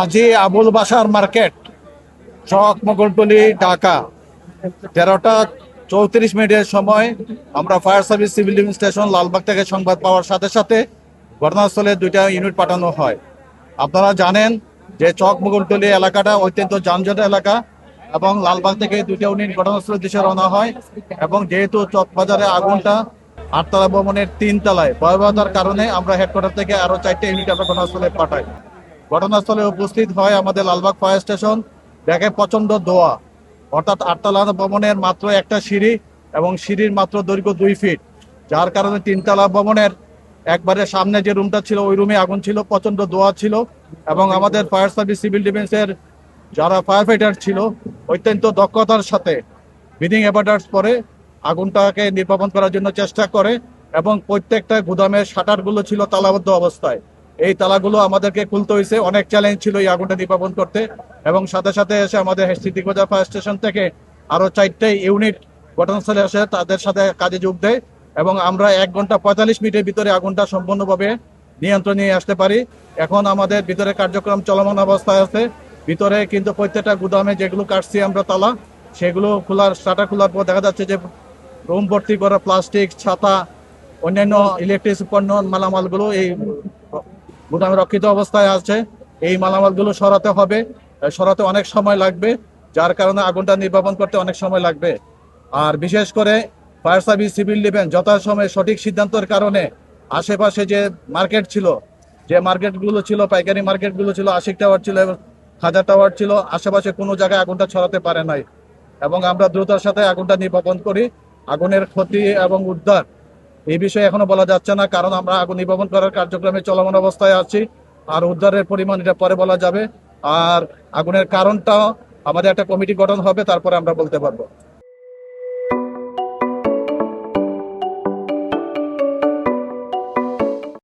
আজি আবুল বাসার মার্কেট, চক মোগলটুলি, ঢাকা। 13টা 34 মিনিটের সময় আমরা fire service civil defence station Lalbagh থেকে সংবাদ পাওয়ার সাথে সাথে ঘটনাস্থলে 2টা ইউনিট পাঠানো হয়। আপনারা জানেন যে চক মোগলটুলি এলাকাটা অত্যন্ত যানজট এলাকা এবং লালবাগ থেকে 2টা ইউনিট ঘটনাস্থলের দিশে রওনা হয়। এবং যেহেতু চকবাজারে আগুনটা 8তলা ভবনের 3তলায়, ভয়াবহতার কারণে আমরা হেডকোয়ার্টার থেকে আরো 4টে ইউনিট আমরা ঘটনাস্থলে পাঠাই। ঘটনাস্থলে উপস্থিত হয় আমাদের লালবাগ ফায়ার স্টেশন, দেখে প্রচন্ড ধোঁয়া, অর্থাৎ 8তলা ভবনের মাত্র একটা সিঁড়ি এবং সিঁড়ির মাত্র দৈর্ঘ্য 2 ফিট, যার কারণে 3তলা ভবনের একবারে সামনে যে রুমটা ছিল ওই রুমে আগুন ছিল, প্রচন্ড ধোঁয়া ছিল। এবং আমাদের ফায়ার সার্ভিস সিভিল ডিফেন্সের যারা ফায়ার ফাইটার ছিল অত্যন্ত দক্ষতার সাথে ব্রিদিং অ্যাপারেটাস পরে আগুনটাকে নির্বাপন করার জন্য চেষ্টা করে। এবং প্রত্যেকটা গুদামের শাটারগুলো ছিল তালাবদ্ধ অবস্থায়। এই তালাগুলো আমাদেরকে খুলতে হয়েছে, অনেক চ্যালেঞ্জ ছিল এই আগুনটা নির্বাপন করতে। এবং সাথে সাথে এসে আমাদের সিদ্দিকবাজার ফায়ার স্টেশন থেকে আরো 4টে ইউনিট ঘটনাস্থলে এসে তাদের সাথে কাজে যোগ দেয় এবং আমরা 1 ঘন্টা 45 মিনিটের ভিতরে আগুনটা সম্পূর্ণভাবে নিয়ন্ত্রণে নিয়ে আসতে পারি। এখন আমাদের ভিতরে কার্যক্রম চলমান অবস্থায় আছে। ভিতরে কিন্তু প্রত্যেকটা গুদামে যেগুলো কাটছি আমরা তালা, সেগুলো খোলার শাটার খোলার পর দেখা যাচ্ছে যে রুম ভর্তি করা প্লাস্টিক, ছাতা, অন্যান্য ইলেকট্রিক পণ্য মালামালগুলো এই গুদামে রক্ষিত অবস্থায় আছে। এই মালামালগুলো সরাতে হবে, সরাতে অনেক সময় লাগবে, যার কারণে আগুনটা নির্বাপন করতে অনেক সময় লাগবে। আর বিশেষ করে ফায়ার সার্ভিস সিভিল ডিফেন্স যথাসময়ে সঠিক সিদ্ধান্তের কারণে আশেপাশে যে মার্কেট ছিল, যে মার্কেটগুলো ছিল, পাইকারি মার্কেটগুলো ছিল, আশিক টাওয়ার ছিল, হাজার টাওয়ার ছিল, আশেপাশে কোনো জায়গায় আগুনটা ছড়াতে পারে নাই। এবং আমরা দ্রুততার সাথে আগুনটা নির্বাপন করি। আগুনের ক্ষতি এবং উদ্ধার এই বিষয়ে এখনো বলা যাচ্ছে না, কারণ আমরা আগুন নির্বাপন করার কার্যক্রমে চলমান অবস্থায় আছি। আর উদ্ধারের পরিমাণ এটা পরে বলা যাবে। আর আগুনের কারণটা আমাদের একটা কমিটি গঠন হবে, তারপরে আমরা বলতে পারবো।